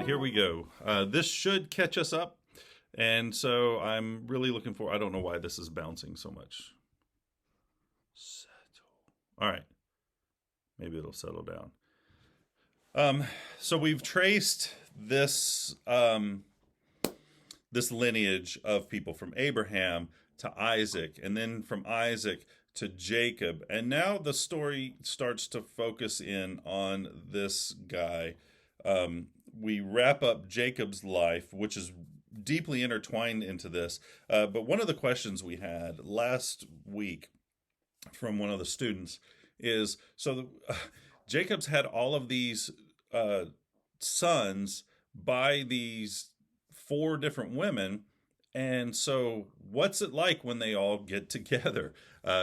here we go. This should catch us up, and so I'm really looking for. I don't know why this is bouncing so much. Settle. All right, maybe it'll settle down. Um, so we've traced this lineage of people from Abraham to Isaac, and then from Isaac to Jacob, and now the story starts to focus in on this guy. We wrap up Jacob's life, which is deeply intertwined into this. But one of the questions we had last week from one of the students is Jacob's had all of these uh, sons by these four different women. And so, what's it like when they all get together?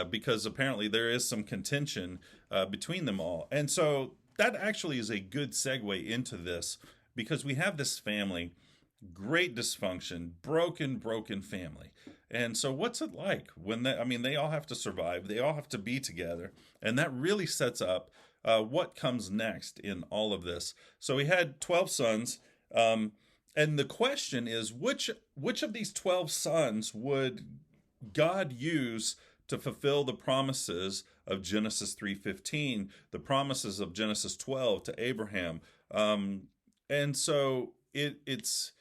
Because apparently there is some contention between them all. And so, that actually is a good segue into this because we have this family, great dysfunction, broken family. And so, what's it like when they all have to survive, they all have to be together. And that really sets up what comes next in all of this. So, he had 12 sons. And the question is, which of these 12 sons would God use to fulfill the promises of Genesis 3:15, the promises of Genesis 12 to Abraham? And so it's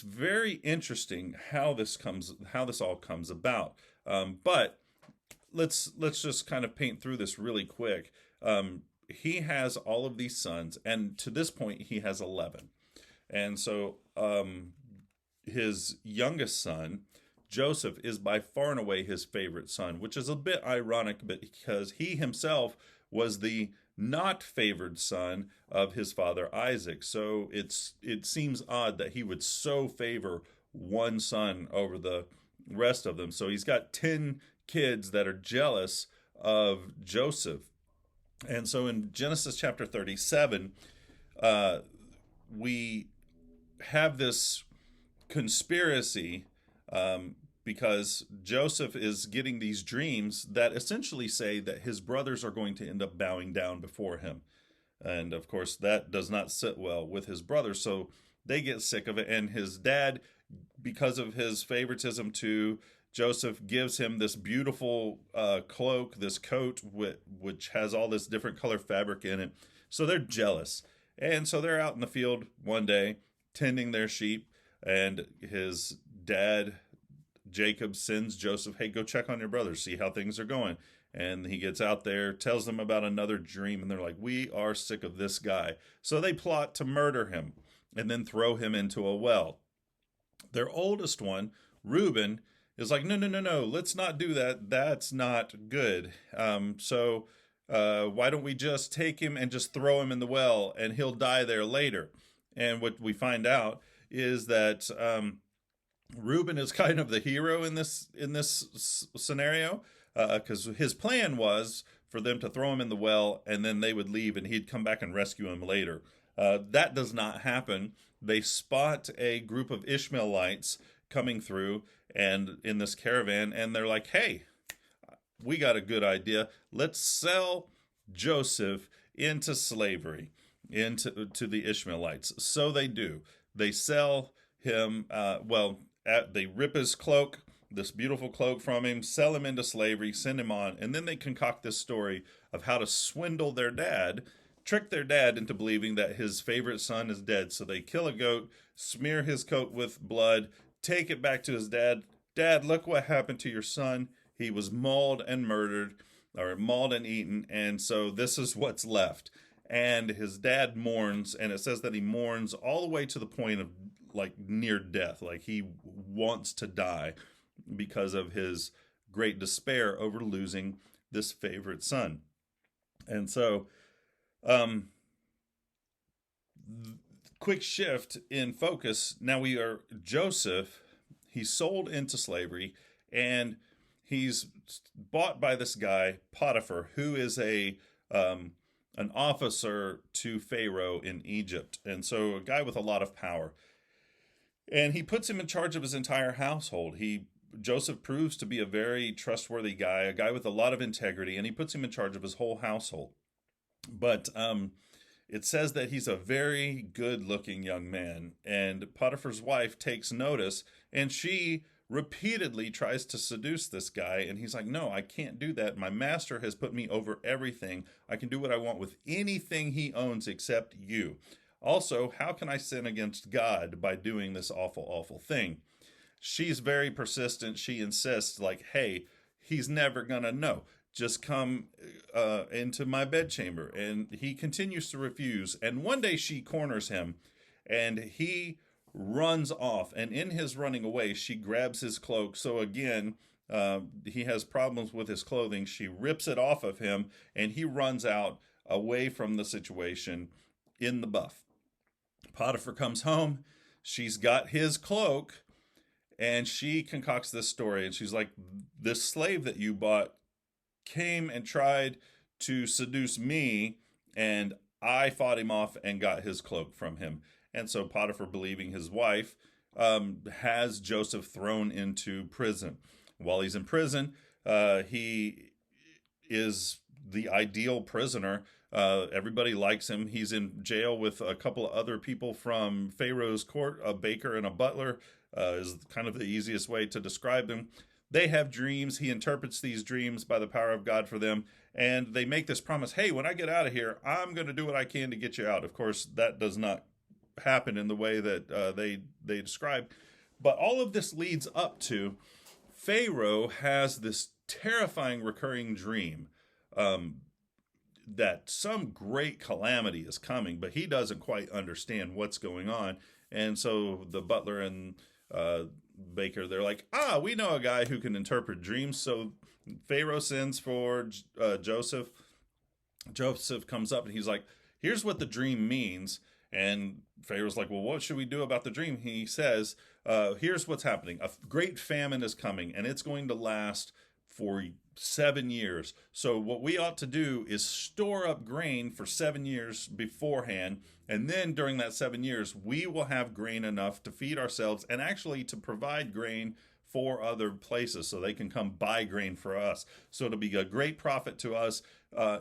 very interesting how this all comes about. But let's just kind of paint through this really quick. He has all of these sons, and to this point, he has 11. And so his youngest son, Joseph, is by far and away his favorite son, which is a bit ironic because he himself was the not favored son of his father Isaac. So it seems odd that he would so favor one son over the rest of them. So he's got 10 kids that are jealous of Joseph. And so in Genesis chapter 37, we have this conspiracy because Joseph is getting these dreams that essentially say that his brothers are going to end up bowing down before him. And of course, that does not sit well with his brothers. So they get sick of it. And his dad, because of his favoritism to Joseph, gives him this beautiful cloak, this coat, which has all this different color fabric in it. So they're jealous. And so they're out in the field one day tending their sheep, and his dad, Jacob, sends Joseph, hey, go check on your brothers, see how things are going. And he gets out there, tells them about another dream, and they're like, we are sick of this guy. So they plot to murder him and then throw him into a well. Their oldest one, Reuben, is like, no, let's not do that. That's not good. Why don't we just take him and just throw him in the well and he'll die there later? And what we find out is that Reuben is kind of the hero in this scenario because his plan was for them to throw him in the well and then they would leave and he'd come back and rescue him later. That does not happen. They spot a group of Ishmaelites coming through and in this caravan, and they're like, hey, we got a good idea. Let's sell Joseph into slavery, to the Ishmaelites. So they do. They sell him. They rip his cloak, this beautiful cloak from him, sell him into slavery, send him on, and then they concoct this story of how to swindle their dad, trick their dad into believing that his favorite son is dead. So they kill a goat, smear his coat with blood, take it back to his dad. Dad, look what happened to your son. He was mauled and murdered, or mauled and eaten, and so this is what's left. And his dad mourns, and it says that he mourns all the way to the point of like near death, like he wants to die because of his great despair over losing this favorite son. And so, quick shift in focus. Now we are Joseph. He's sold into slavery, and he's bought by this guy Potiphar, who is an officer to Pharaoh in Egypt, and so a guy with a lot of power. And he puts him in charge of his entire household. Joseph proves to be a very trustworthy guy, a guy with a lot of integrity, and he puts him in charge of his whole household. But it says that he's a very good looking young man. And Potiphar's wife takes notice, and she repeatedly tries to seduce this guy. And he's like, no, I can't do that. My master has put me over everything. I can do what I want with anything he owns except you. Also, how can I sin against God by doing this awful, awful thing? She's very persistent. She insists, like, hey, he's never going to know. Just come into my bedchamber. And he continues to refuse. And one day she corners him, and he runs off. And in his running away, she grabs his cloak. So again, he has problems with his clothing. She rips it off of him, and he runs out away from the situation in the buff. Potiphar comes home. She's got his cloak, and she concocts this story. And she's like, this slave that you bought came and tried to seduce me, and I fought him off and got his cloak from him. And so Potiphar, believing his wife, has Joseph thrown into prison. While he's in prison, he is the ideal prisoner. Everybody likes him. He's in jail with a couple of other people from Pharaoh's court. A baker and a butler is kind of the easiest way to describe them. They have dreams. He interprets these dreams by the power of God for them. And they make this promise, hey, when I get out of here, I'm going to do what I can to get you out. Of course, that does not happen in the way that they describe. But all of this leads up to Pharaoh has this terrifying recurring dream that some great calamity is coming, but he doesn't quite understand what's going on. And so the butler and baker, they're like, we know a guy who can interpret dreams. So Pharaoh sends for Joseph. Joseph comes up and he's like, here's what the dream means. And Pharaoh's like, well, what should we do about the dream? He says, here's what's happening. A great famine is coming, and it's going to last for 7 years. So what we ought to do is store up grain for 7 years beforehand. And then during that 7 years, we will have grain enough to feed ourselves and actually to provide grain for other places so they can come buy grain for us. So it'll be a great profit to us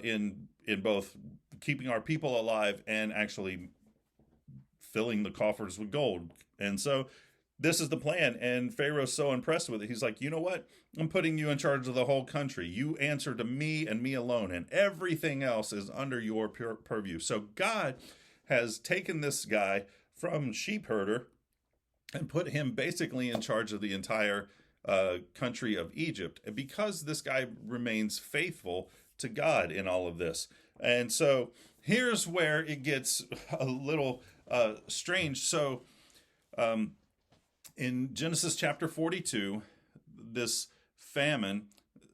in both keeping our people alive and actually filling the coffers with gold. And so this is the plan. And Pharaoh's so impressed with it. He's like, you know what? I'm putting you in charge of the whole country. You answer to me and me alone, and everything else is under your purview. So God has taken this guy from sheep herder and put him basically in charge of the entire country of Egypt. And because this guy remains faithful to God in all of this. And so here's where it gets a little strange. So in Genesis chapter 42, this famine,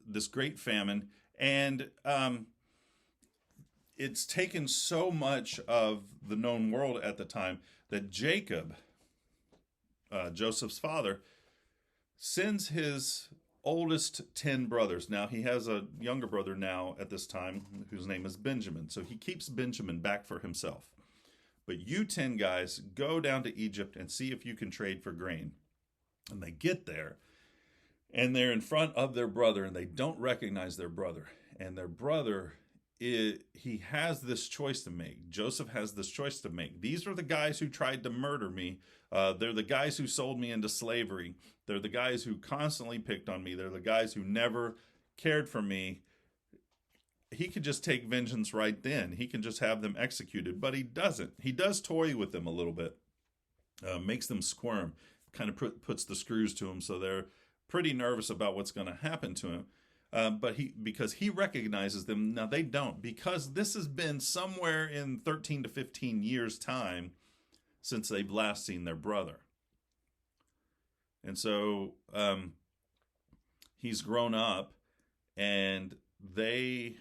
this great famine, and it's taken so much of the known world at the time that Jacob, Joseph's father, sends his oldest 10 brothers. Now, he has a younger brother now at this time whose name is Benjamin. So he keeps Benjamin back for himself. But you 10 guys, go down to Egypt and see if you can trade for grain. And they get there, and they're in front of their brother, and they don't recognize their brother. And their brother, he has this choice to make. Joseph has this choice to make. These are the guys who tried to murder me. They're the guys who sold me into slavery. They're the guys who constantly picked on me. They're the guys who never cared for me. He could just take vengeance right then. He can just have them executed, but he doesn't. He does toy with them a little bit, makes them squirm, kind of puts the screws to them, so they're pretty nervous about what's going to happen to him. But because he recognizes them. Now they don't, because this has been somewhere in 13 to 15 years' time since they've last seen their brother. And so he's grown up, and they're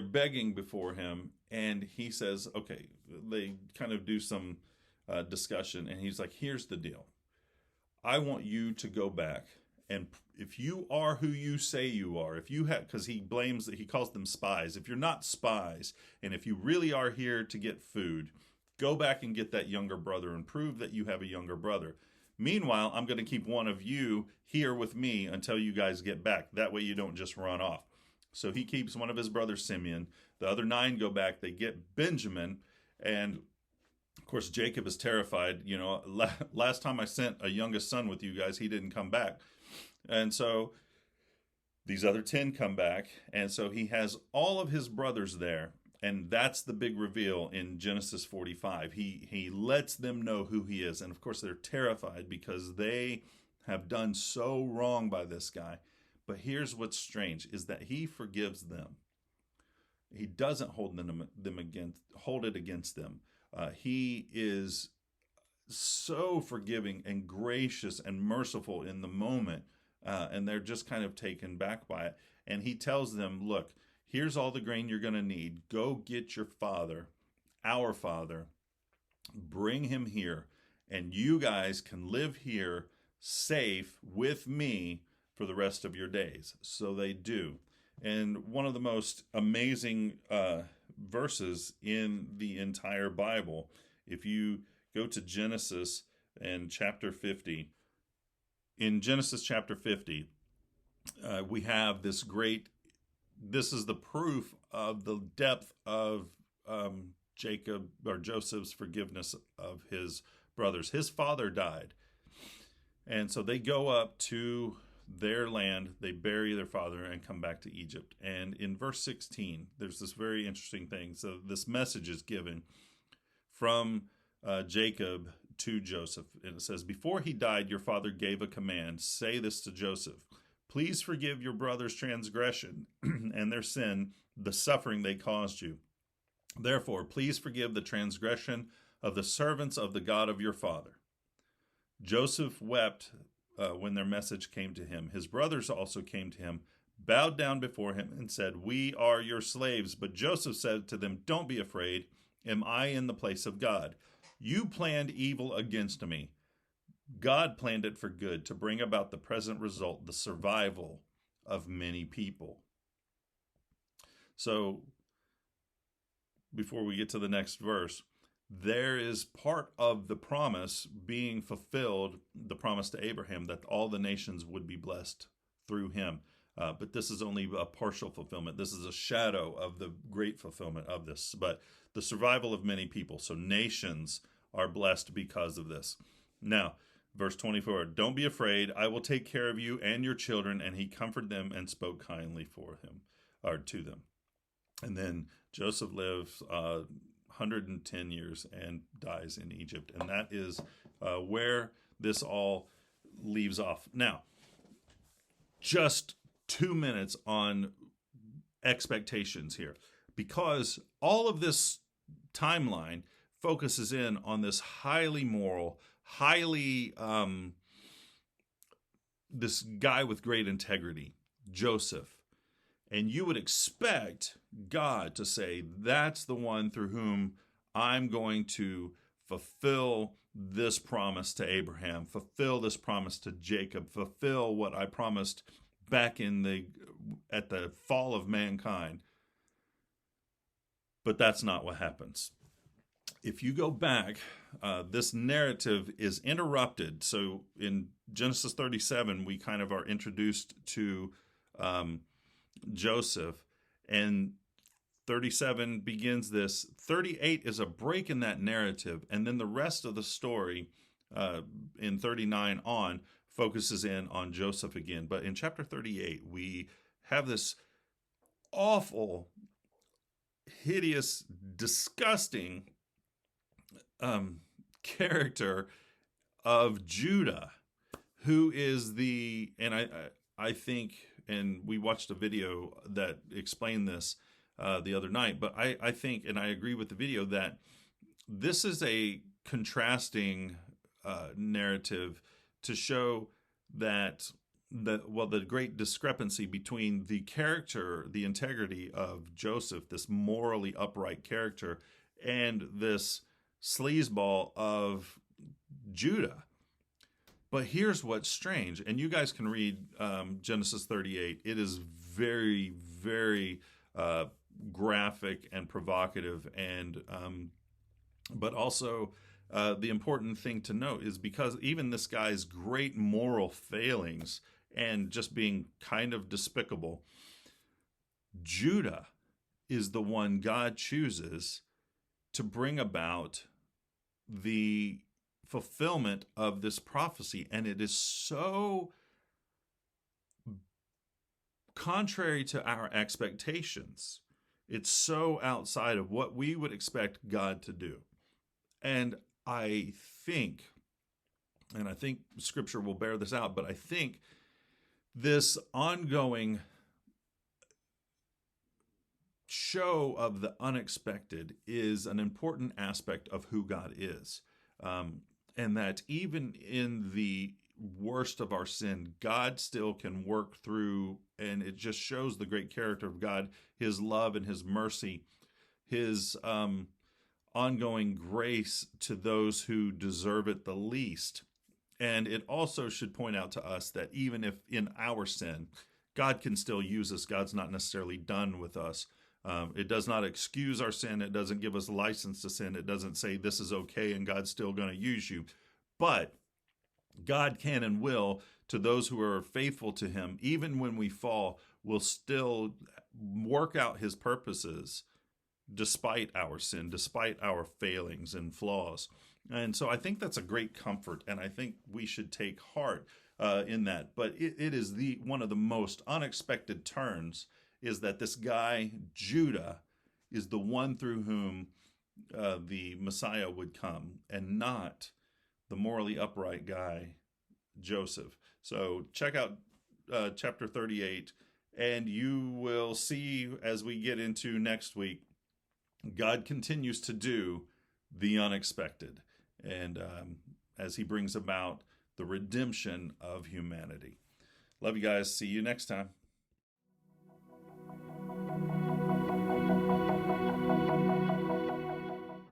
begging before him, and he says, okay, they kind of do some discussion, and he's like, here's the deal. I want you to go back, and if you are who you say you are, if you have, because he blames that, he calls them spies. If you're not spies, and if you really are here to get food, go back and get that younger brother and prove that you have a younger brother. Meanwhile, I'm going to keep one of you here with me until you guys get back. That way you don't just run off. So he keeps one of his brothers, Simeon. The other 9 go back. They get Benjamin. And of course, Jacob is terrified. You know, last time I sent a youngest son with you guys, he didn't come back. And so these other 10 come back. And so he has all of his brothers there. And that's the big reveal in Genesis 45. He lets them know who he is. And of course, they're terrified because they have done so wrong by this guy. But here's what's strange is that he forgives them. He doesn't hold it against them. He is so forgiving and gracious and merciful in the moment, and they're just kind of taken back by it. And he tells them, look, here's all the grain you're going to need. Go get your father, our father, bring him here, and you guys can live here safe with me for the rest of your days. So they do. And one of the most amazing verses in the entire Bible, if you go to Genesis and chapter 50, in Genesis chapter 50, we have this is the proof of the depth of Jacob or Joseph's forgiveness of his brothers. His father died. And so they go up to their land, they bury their father, and come back to Egypt. And in verse 16, there's this very interesting thing. So this message is given from Jacob to Joseph. And it says, before he died, your father gave a command. Say this to Joseph. Please forgive your brother's transgression and their sin, the suffering they caused you. Therefore, please forgive the transgression of the servants of the God of your father. Joseph wept when their message came to him. His brothers also came to him, bowed down before him, and said, we are your slaves. But Joseph said to them, don't be afraid. Am I in the place of God? You planned evil against me. God planned it for good, to bring about the present result, the survival of many people. So, before we get to the next verse, there is part of the promise being fulfilled, the promise to Abraham that all the nations would be blessed through him. But this is only a partial fulfillment. This is a shadow of the great fulfillment of this. But the survival of many people, so nations are blessed because of this. Now, verse 24, don't be afraid. I will take care of you and your children. And he comforted them and spoke kindly for him, or to them. And then Joseph lives 110 years and dies in Egypt. And that is where this all leaves off. Now, just 2 minutes on expectations here, because all of this timeline focuses in on this highly moral, this guy with great integrity, Joseph. And you would expect God to say, that's the one through whom I'm going to fulfill this promise to Abraham, fulfill this promise to Jacob, fulfill what I promised back at the fall of mankind. But that's not what happens. If you go back, this narrative is interrupted. So in Genesis 37, we kind of are introduced to Joseph, and 37 begins this. 38 is a break in that narrative, and then the rest of the story in 39 on focuses in on Joseph again. But in chapter 38, we have this awful, hideous, disgusting character of Judah, who is and I think, and we watched a video that explained this the other night, but I think, and I agree with the video, that this is a contrasting narrative to show that the great discrepancy between the character, the integrity of Joseph, this morally upright character, and this sleazeball of Judah. But here's what's strange, and you guys can read Genesis 38. It is very, very graphic and provocative, and but also the important thing to note is because even this guy's great moral failings and just being kind of despicable, Judah is the one God chooses to bring about the fulfillment of this prophecy. And it is so contrary to our expectations. It's so outside of what we would expect God to do. And I think Scripture will bear this out, but I think this ongoing show of the unexpected is an important aspect of who God is. And that even in the worst of our sin, God still can work through, and it just shows the great character of God, his love and his mercy, his ongoing grace to those who deserve it the least. And it also should point out to us that even if in our sin, God can still use us. God's not necessarily done with us. It does not excuse our sin. It doesn't give us license to sin. It doesn't say this is okay and God's still going to use you. But God can and will, to those who are faithful to him, even when we fall, will still work out his purposes despite our sin, despite our failings and flaws. And so I think that's a great comfort, and I think we should take heart in that. But it is one of the most unexpected turns, is that this guy, Judah, is the one through whom the Messiah would come, and not the morally upright guy, Joseph. So check out chapter 38, and you will see as we get into next week, God continues to do the unexpected, and as he brings about the redemption of humanity. Love you guys. See you next time.